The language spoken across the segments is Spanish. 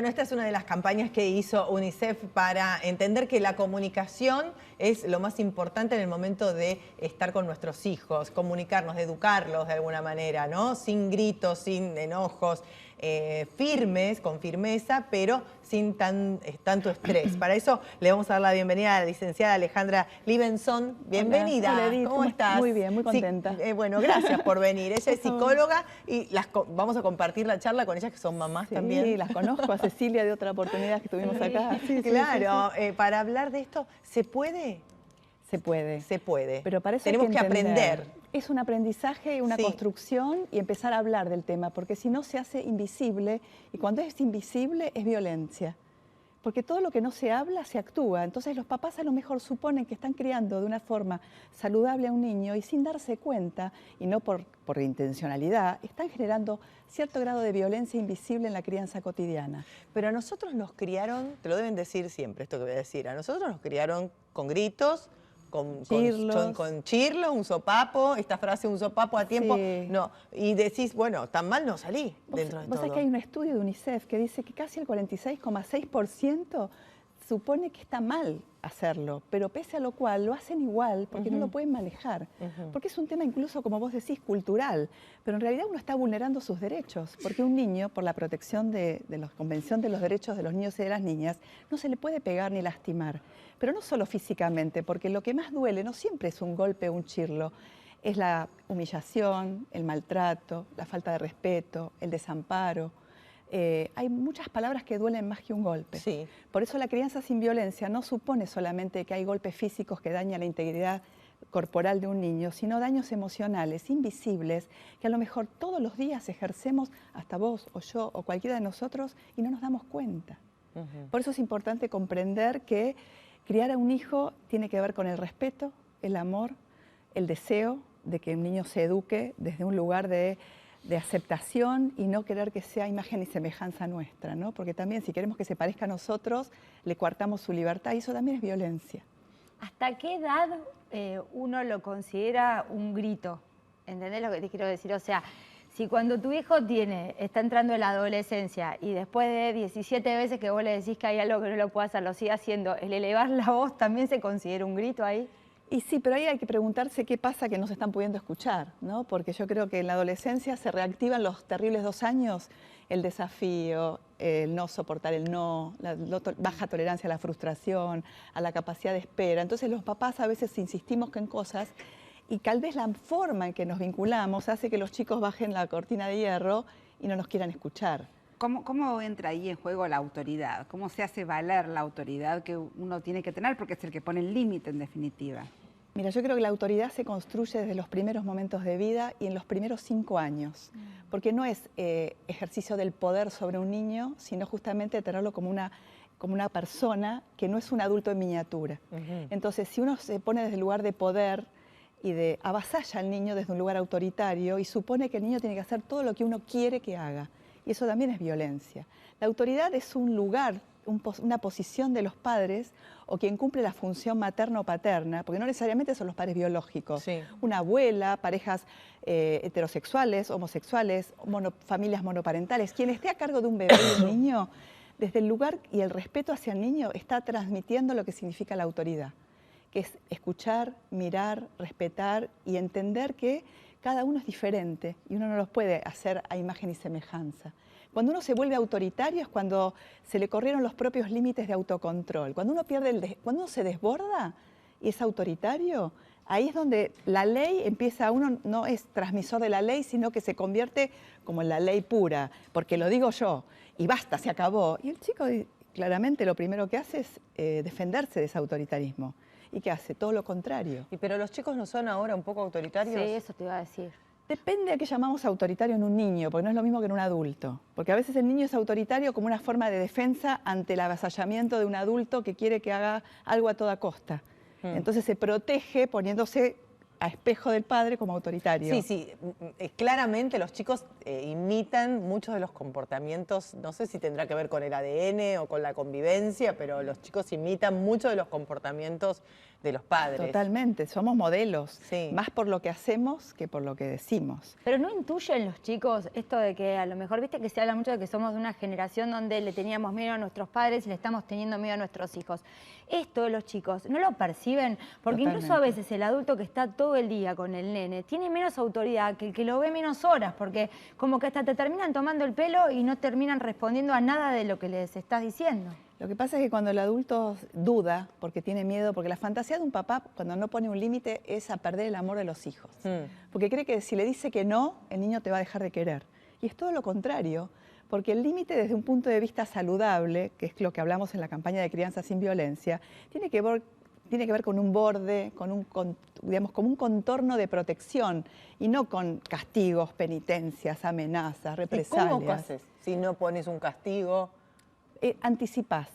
Bueno, esta es una de las campañas que hizo UNICEF para entender que la comunicación es lo más importante en el momento de estar con nuestros hijos, comunicarnos, de educarlos de alguna manera, ¿no? Sin gritos, sin enojos, firmes, con firmeza, pero sin tanto estrés. Para eso le vamos a dar la bienvenida a la licenciada Alejandra Libenson. Bienvenida. Hola, Edith. ¿Cómo estás? Muy bien, muy contenta. Sí, bueno, gracias por venir. Ella es psicóloga y vamos a compartir la charla con ellas que son mamás también. Sí, las conozco, a Cecilia de otra oportunidad que tuvimos acá. Sí, claro, para hablar de esto, ¿se puede? Se puede. Se puede. Pero para eso tenemos hay que aprender. Es un aprendizaje, una construcción y empezar a hablar del tema, porque si no se hace invisible, y cuando es invisible es violencia. Porque todo lo que no se habla, se actúa. Entonces los papás a lo mejor suponen que están criando de una forma saludable a un niño y sin darse cuenta, y no por intencionalidad, están generando cierto grado de violencia invisible en la crianza cotidiana. Pero a nosotros nos criaron, te lo deben decir siempre esto que voy a decir, a nosotros nos criaron con gritos, con chirlo, un sopapo, esta frase un sopapo a tiempo, no, y decís, bueno, tan mal no salí dentro de todo. Vos sabés que hay un estudio de UNICEF que dice que casi el 46,6% supone que está mal hacerlo, pero pese a lo cual lo hacen igual porque no lo pueden manejar, porque es un tema incluso, como vos decís, cultural, pero en realidad uno está vulnerando sus derechos, porque un niño, por la protección de la Convención de los Derechos de los Niños y de las Niñas, no se le puede pegar ni lastimar, pero no solo físicamente, porque lo que más duele no siempre es un golpe o un chirlo, es la humillación, el maltrato, la falta de respeto, el desamparo. Hay muchas palabras que duelen más que un golpe. Sí. Por eso la crianza sin violencia no supone solamente que hay golpes físicos que dañan la integridad corporal de un niño, sino daños emocionales, invisibles, que a lo mejor todos los días ejercemos, hasta vos o yo o cualquiera de nosotros, y no nos damos cuenta. Por eso es importante comprender que criar a un hijo tiene que ver con el respeto, el amor, el deseo de que un niño se eduque desde un lugar de aceptación y no querer que sea imagen y semejanza nuestra, ¿no? Porque también si queremos que se parezca a nosotros, le coartamos su libertad y eso también es violencia. ¿Hasta qué edad uno lo considera un grito? ¿Entendés lo que te quiero decir? O sea, si cuando tu hijo está entrando en la adolescencia y después de 17 veces que vos le decís que hay algo que no lo puede hacer, lo sigue haciendo, el elevar la voz también se considera un grito ahí. Y sí, pero ahí hay que preguntarse qué pasa que no se están pudiendo escuchar, ¿no? Porque yo creo que en la adolescencia se reactivan los terribles 2 años, el desafío, el no soportar el no, la baja tolerancia a la frustración, a la capacidad de espera. Entonces los papás a veces insistimos en cosas y tal vez la forma en que nos vinculamos hace que los chicos bajen la cortina de hierro y no nos quieran escuchar. ¿Cómo entra ahí en juego la autoridad? ¿Cómo se hace valer la autoridad que uno tiene que tener? Porque es el que pone el límite en definitiva. Mira, yo creo que la autoridad se construye desde los primeros momentos de vida y en los primeros 5 años, porque no es ejercicio del poder sobre un niño, sino justamente tenerlo como una persona que no es un adulto en miniatura. Entonces, si uno se pone desde el lugar de poder y avasalla al niño desde un lugar autoritario y supone que el niño tiene que hacer todo lo que uno quiere que haga, y eso también es violencia. La autoridad es un lugar, una posición de los padres o quien cumple la función materna o paterna, porque no necesariamente son los padres biológicos. Sí. Una abuela, parejas heterosexuales, homosexuales, familias monoparentales, quien esté a cargo de un bebé y un niño, desde el lugar y el respeto hacia el niño está transmitiendo lo que significa la autoridad, que es escuchar, mirar, respetar y entender que cada uno es diferente y uno no los puede hacer a imagen y semejanza. Cuando uno se vuelve autoritario es cuando se le corrieron los propios límites de autocontrol. Cuando uno cuando uno se desborda y es autoritario, ahí es donde la ley empieza, uno no es transmisor de la ley, sino que se convierte como en la ley pura, porque lo digo yo, y basta, se acabó. Y el chico claramente lo primero que hace es defenderse de ese autoritarismo. ¿Y qué hace? Todo lo contrario. ¿Pero los chicos no son ahora un poco autoritarios? Sí, eso te iba a decir. Depende a qué llamamos autoritario en un niño, porque no es lo mismo que en un adulto. Porque a veces el niño es autoritario como una forma de defensa ante el avasallamiento de un adulto que quiere que haga algo a toda costa. Entonces se protege poniéndose a espejo del padre como autoritario. Sí, claramente los chicos imitan muchos de los comportamientos, no sé si tendrá que ver con el ADN o con la convivencia, pero los chicos imitan muchos de los comportamientos de los padres. Totalmente, somos modelos, Sí. más por lo que hacemos que por lo que decimos. Pero no intuyen los chicos esto de que a lo mejor, viste que se habla mucho de que somos de una generación donde le teníamos miedo a nuestros padres y le estamos teniendo miedo a nuestros hijos. Esto los chicos no lo perciben, porque incluso a Totalmente. veces el adulto que está todo el día con el nene tiene menos autoridad que el que lo ve menos horas, porque como que hasta te terminan tomando el pelo y no terminan respondiendo a nada de lo que les estás diciendo. Lo que pasa es que cuando el adulto duda, porque tiene miedo, porque la fantasía de un papá cuando no pone un límite es a perder el amor de los hijos. Porque cree que si le dice que no, el niño te va a dejar de querer. Y es todo lo contrario, porque el límite desde un punto de vista saludable, que es lo que hablamos en la campaña de crianza sin violencia, tiene que ver con un borde, digamos, como un contorno de protección y no con castigos, penitencias, amenazas, ¿Y represalias. cómo haces si no pones un castigo? Anticipás.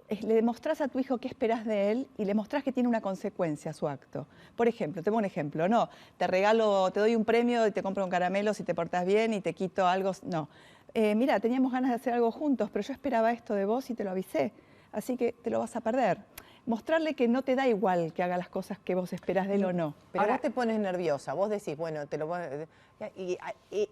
Le demostrás a tu hijo qué esperás de él y le mostrás que tiene una consecuencia a su acto. Por ejemplo, te pongo un ejemplo, no, te doy un premio y te compro un caramelo si te portás bien y te quito algo, no. Mira, teníamos ganas de hacer algo juntos, pero yo esperaba esto de vos y te lo avisé, así que te lo vas a perder. Mostrarle que no te da igual que haga las cosas que vos esperás de él o no. Pero Ahora- vos te pones nerviosa, vos decís, bueno, te lo voy a... Y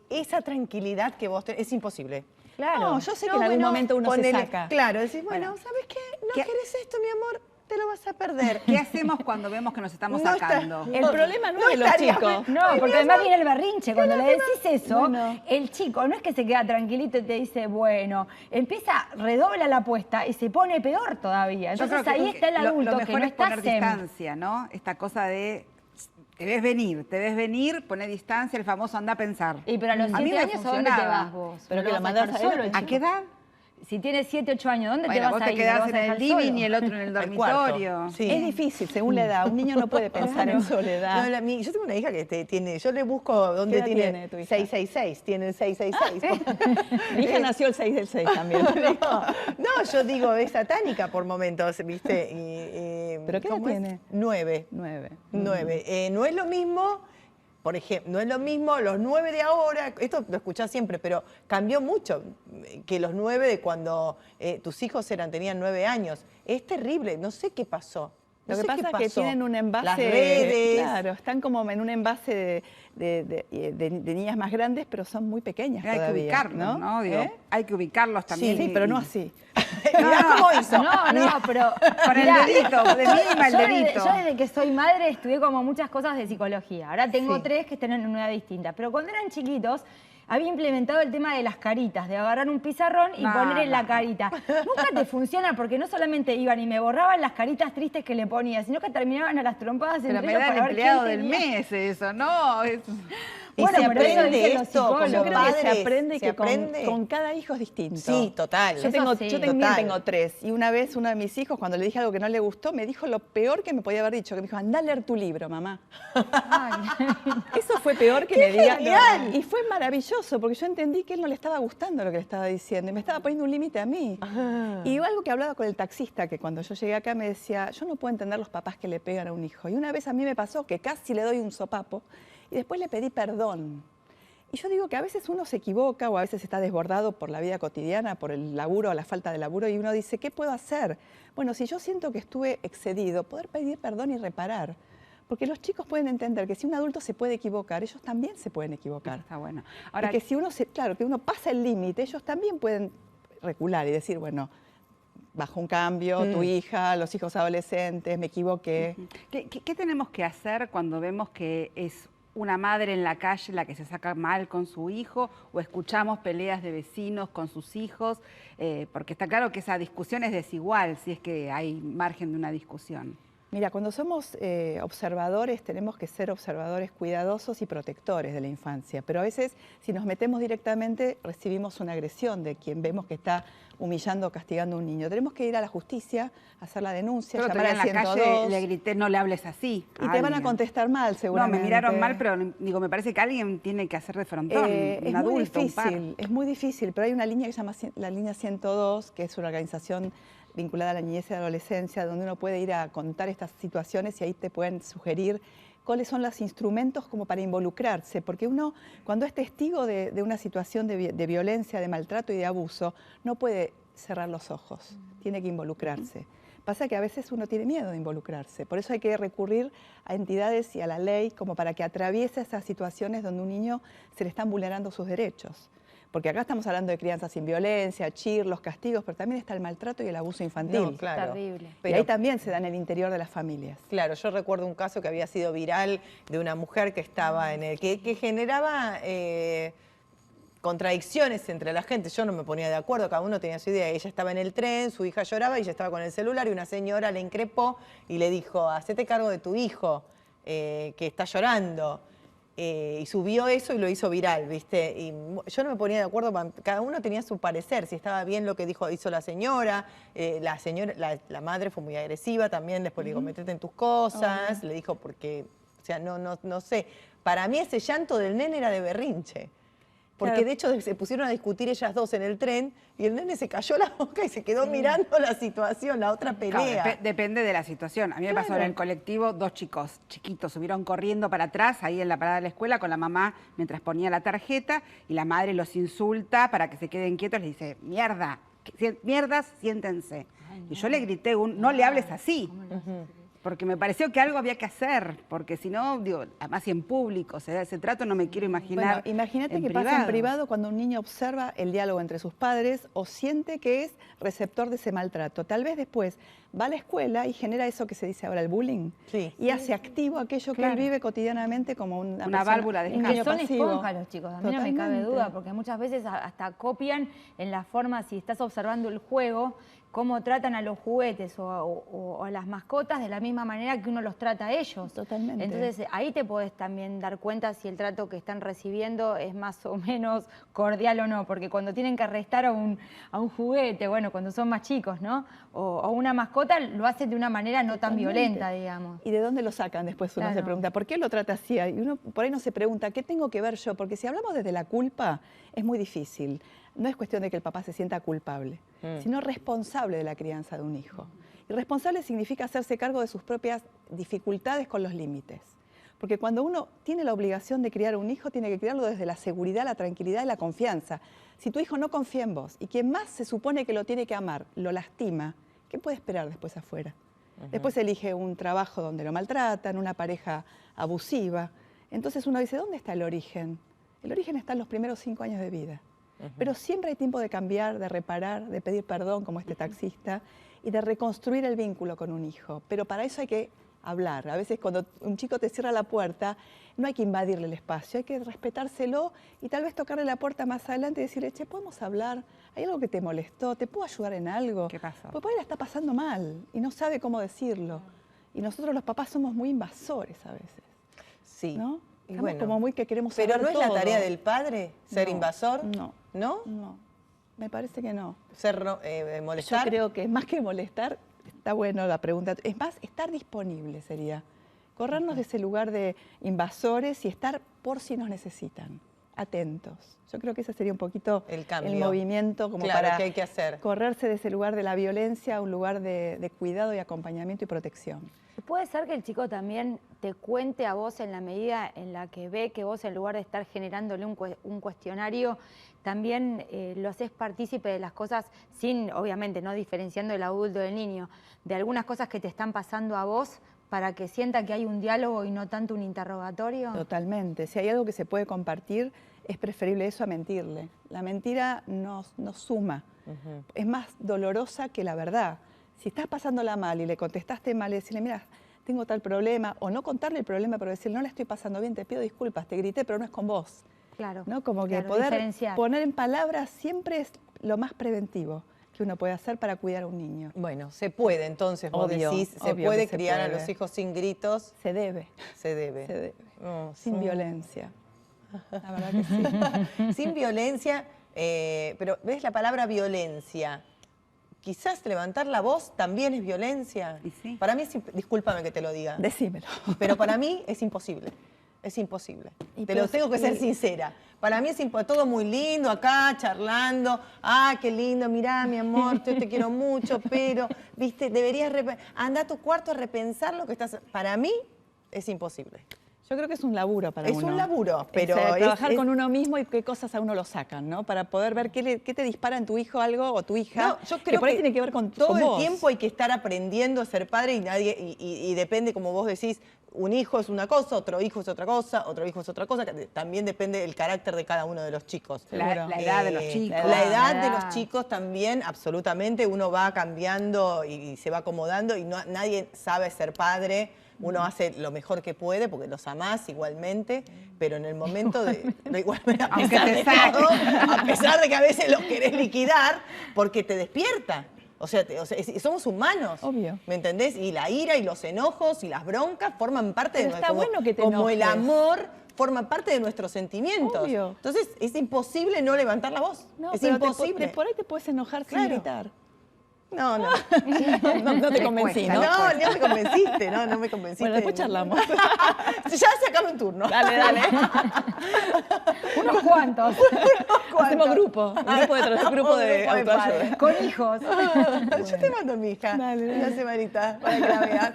esa tranquilidad que vos tenés, es imposible. Claro. No, yo sé que en algún momento uno se saca. Claro, decís, bueno, Bueno, ¿sabes qué? No ¿qué- querés esto, mi amor, te lo vas a perder. ¿Qué hacemos cuando vemos que nos estamos No está- sacando? El problema no es de los estaría- chicos. No, porque además viene el berrinche. Cuando le decís eso, Bueno. el chico no es que se queda tranquilito y te dice, bueno, redobla la apuesta y se pone peor todavía. Yo Entonces creo que ahí está el adulto lo que mejor no es está poner zen. distancia, ¿no? Esta cosa de te ves venir, poner distancia, el famoso anda a pensar. Y pero a los mí 7 me años, ¿a dónde te funcionaba. vas vos? Pero ¿No que lo lo vas a mandás dejar a él, solo el ¿A chico? qué edad? Si tienes 7, 8 años, ¿dónde te Bueno, vas vos a te ir? quedás ¿Lo vas en a el dejar living solo? y el otro en el Al cuarto. dormitorio. Sí. Es difícil, según la edad. Un niño no puede pensar en soledad. No, yo tengo una hija que tiene, yo le busco dónde edad tiene, tiene tu hija? 666, tiene el 666. Mi hija nació el 6 del 6 también. No, yo digo, es satánica por momentos, ¿viste? ¿Pero qué edad ¿cómo es? tiene? 9. 9. 9. No es lo mismo, por ejemplo, no es lo mismo los 9 de ahora, esto lo escuchás siempre, pero cambió mucho que los 9 de cuando tus hijos tenían 9 años. Es terrible, no sé qué pasó. No Lo que sé pasa qué es que pasó. tienen un envase. Las redes. Claro, están como en un envase de niñas más grandes, pero son muy pequeñas Hay que todavía. ubicarlos, ¿no? Digo, ¿Eh? hay que ubicarlos también. Sí, y- pero no así. Mirá cómo hizo. No, pero... Con el mirá, dedito, de mínima el yo dedito. Yo desde que soy madre estudié como muchas cosas de psicología. Ahora tengo Sí. 3 que están en una edad distinta. Pero cuando eran chiquitos, había implementado el tema de las caritas, de agarrar un pizarrón y No, poner en la no. carita. Nunca te funciona porque no solamente iban y me borraban las caritas tristes que le ponía, sino que terminaban a las trompadas Pero entre me ellos da el para ver empleado quién del tenía. mes eso, ¿no? Y Bueno, se pero eso aprende dicen los esto como psicólogos. Yo creo que se padres, aprende se que aprende. con cada hijo es distinto. Sí, total. Yo, Eso sí. también Total. tengo 3. Y una vez uno de mis hijos, cuando le dije algo que no le gustó, me dijo lo peor que me podía haber dicho. Que me dijo, anda a leer tu libro, mamá. Ay. Eso fue peor que me diga. genial! Y fue maravilloso, porque yo entendí que él no le estaba gustando lo que le estaba diciendo. Y me estaba poniendo un límite a mí. Y algo que hablaba con el taxista, que cuando yo llegué acá me decía, yo no puedo entender los papás que le pegan a un hijo. Y una vez a mí me pasó que casi le doy un sopapo y después le pedí perdón. Y yo digo que a veces uno se equivoca o a veces está desbordado por la vida cotidiana, por el laburo o la falta de laburo, y uno dice, ¿qué puedo hacer? Bueno, si yo siento que estuve excedido, poder pedir perdón y reparar. Porque los chicos pueden entender que si un adulto se puede equivocar, ellos también se pueden equivocar. Está bueno. Ahora, Ahora, que si uno que uno pasa el límite, ellos también pueden recular y decir, bueno, bajo un cambio, tu hija, los hijos adolescentes, me equivoqué. ¿qué tenemos que hacer cuando vemos que es una madre en la calle la que se saca mal con su hijo o escuchamos peleas de vecinos con sus hijos? Porque está claro que esa discusión es desigual si es que hay margen de una discusión. Mira, cuando somos observadores tenemos que ser observadores cuidadosos y protectores de la infancia, pero a veces si nos metemos directamente recibimos una agresión de quien vemos que está humillando o castigando a un niño. Tenemos que ir a la justicia, hacer la denuncia, Yo el otro llamar día en al la 102 calle le grité, no le hables así. y te van a alguien. contestar mal No, seguramente. me miraron mal, pero digo, me parece que alguien tiene que hacer de frontón, Es un muy adulto, un par. difícil, es muy difícil, pero hay una línea que se llama la línea 102, que es una organización vinculada a la niñez y la adolescencia, donde uno puede ir a contar estas situaciones y ahí te pueden sugerir cuáles son los instrumentos como para involucrarse, porque uno cuando es testigo de una situación de violencia, de maltrato y de abuso, no puede cerrar los ojos, tiene que involucrarse Pasa que a veces uno tiene miedo de involucrarse, por eso hay que recurrir a entidades y a la ley como para que atraviese esas situaciones donde un niño se le están vulnerando sus derechos. Porque acá estamos hablando de crianza sin violencia, CHIR, los castigos, pero también está el maltrato y el abuso infantil. No, claro. Terrible. Y ahí también se da en el interior de las familias. Claro, yo recuerdo un caso que había sido viral de una mujer que estaba en el que generaba contradicciones entre la gente. Yo no me ponía de acuerdo, cada uno tenía su idea. Ella estaba en el tren, su hija lloraba y ella estaba con el celular y una señora le increpó y le dijo, hacete cargo de tu hijo que está llorando. Y subió eso y lo hizo viral, ¿viste? Y yo no me ponía de acuerdo, cada uno tenía su parecer, si estaba bien lo que hizo la señora, la madre fue muy agresiva también, después le dijo, metete en tus cosas, le dijo porque, o sea, no sé. Para mí ese llanto del nene era de berrinche. Porque Claro. de hecho se pusieron a discutir ellas dos en el tren y el nene se cayó la boca y se quedó mirando la situación, la otra pelea. Claro, depende de la situación. A mí me pasó en el colectivo, 2 chicos chiquitos subieron corriendo para atrás, ahí en la parada de la escuela, con la mamá mientras ponía la tarjeta, y la madre los insulta para que se queden quietos, les dice, mierda, mierdas, siéntense. Y yo le grité, no le hables así. Porque me pareció que algo había que hacer, porque si no, digo, además si en público se da ese trato, no me quiero imaginar. Bueno, imagínate que pasa en privado cuando un niño observa el diálogo entre sus padres o siente que es receptor de ese maltrato. Tal vez después va a la escuela y genera eso que se dice ahora, el bullying. Sí. Y hace activo aquello que él vive cotidianamente como una válvula de un Que niño son pasivo. esponjas los chicos, a mí no me cabe Totalmente. duda, porque muchas veces hasta copian en la forma, si estás observando el juego, cómo tratan a los juguetes o a las mascotas de la misma manera que uno los trata a ellos. Totalmente. Entonces ahí te podés también dar cuenta si el trato que están recibiendo es más o menos cordial o no, porque cuando tienen que arrestar a un juguete, bueno, cuando son más chicos, ¿no? O a una mascota, lo hacen de una manera no tan Totalmente. violenta, digamos. ¿Y de dónde lo sacan? Después uno se Claro. pregunta, ¿por qué lo trata así? Y uno por ahí no se pregunta, ¿qué tengo que ver yo? Porque si hablamos desde la culpa, es muy difícil. No es cuestión de que el papá se sienta culpable, sino responsable de la crianza de un hijo. Y responsable significa hacerse cargo de sus propias dificultades con los límites. Porque cuando uno tiene la obligación de criar un hijo, tiene que criarlo desde la seguridad, la tranquilidad y la confianza. Si tu hijo no confía en vos y quien más se supone que lo tiene que amar lo lastima, ¿qué puede esperar después afuera? Después elige un trabajo donde lo maltratan, una pareja abusiva. Entonces uno dice, ¿dónde está el origen? El origen está en los primeros 5 años de vida. Pero siempre hay tiempo de cambiar, de reparar, de pedir perdón, como este taxista, y de reconstruir el vínculo con un hijo. Pero para eso hay que hablar. A veces cuando un chico te cierra la puerta, no hay que invadirle el espacio, hay que respetárselo y tal vez tocarle la puerta más adelante y decirle, che, ¿podemos hablar? ¿Hay algo que te molestó? ¿Te puedo ayudar en algo? ¿Qué pasó? Porque por ahí la está pasando mal y no sabe cómo decirlo. Y nosotros los papás somos muy invasores a veces, Sí. ¿no? Y Estamos bueno, como muy que queremos pero saber ¿no es la todo. tarea del padre ser No, invasor? No. ¿No? No, me parece que no. Ser Yo molestar. creo que más que molestar, está bueno la pregunta, es más, estar disponible sería. Corrernos de ese lugar de invasores y estar por si nos necesitan, atentos. Yo creo que ese sería un poquito El cambio. movimiento como Claro, para ¿qué hay que hacer? correrse de ese lugar de la violencia a un lugar de cuidado y acompañamiento y protección. Puede ser que el chico también te cuente a vos en la medida en la que ve que vos, en lugar de estar generándole un cuestionario, también lo haces partícipe de las cosas, sin, obviamente, no diferenciando el adulto del niño, de algunas cosas que te están pasando a vos para que sienta que hay un diálogo y no tanto un interrogatorio. Totalmente. Si hay algo que se puede compartir, es preferible eso a mentirle. La mentira nos suma. Es más dolorosa que la verdad. Si estás pasándola mal y le contestaste mal y decirle, mira, tengo tal problema, o no contarle el problema, pero decirle, no la estoy pasando bien, te pido disculpas, te grité, pero no es con vos. Claro. ¿No? Como que claro, poder diferenciar. poner en palabras siempre es lo más preventivo que uno puede hacer para cuidar a un niño. Bueno, se puede entonces, vos Obvio, decís, se obvio puede que se criar a puede. los hijos sin gritos, Se debe, se debe. se debe. Oh, Sin son- violencia. La verdad que sí. Sin violencia, pero ¿ves la palabra violencia? Quizás levantar la voz también es violencia. Y sí. Para mí, discúlpame que te lo diga, Decímelo. pero para mí es imposible. Es imposible. Y Te lo pero- tengo que ser y- sincera. Para mí es todo muy lindo acá, charlando. Ah, qué lindo, mirá, mi amor, yo te quiero mucho, pero, viste, deberías anda a tu cuarto a repensar lo que estás... Para mí es imposible. Yo creo que es un laburo para Es uno. un laburo, pero trabajar con uno mismo y qué cosas a uno lo sacan, ¿no? Para poder ver qué te dispara en tu hijo algo o tu hija. No, yo creo que por ahí tiene que ver con todo con el vos. tiempo hay que estar aprendiendo a ser padre y depende, como vos decís, un hijo es una cosa, otro hijo es otra cosa, otro hijo es otra cosa. También depende del carácter de cada uno de los chicos. La edad de los chicos. La edad de los chicos también, absolutamente. Uno va cambiando y se va acomodando y nadie sabe ser padre. Uno hace lo mejor que puede porque los amás igualmente, pero en el momento de... igualmente, a pesar de que a veces los querés liquidar, porque te despierta. O sea, somos humanos. Obvio. ¿Me entendés? Y la ira y los enojos y las broncas forman parte Pero de está bueno que te como el enojes. amor forma parte de nuestros sentimientos. Obvio. Entonces, es imposible no levantar la voz. No, es pero imposible. por ahí te puedes enojar sin Claro. gritar. No. No te convencí, cuesta, ¿no? No me convenciste, no me convenciste. Bueno, después charlamos. Ya sacame un turno. Dale. Unos cuantos. Hacemos grupo. Grupo de autoayuda. padres. Con hijos. Yo te mando a mi hija una semanita para que la veas.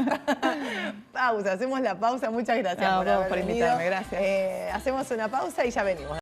Pausa, hacemos la pausa. Muchas gracias No, por vos haber por venido. invitarme, gracias. Hacemos una pausa y ya venimos.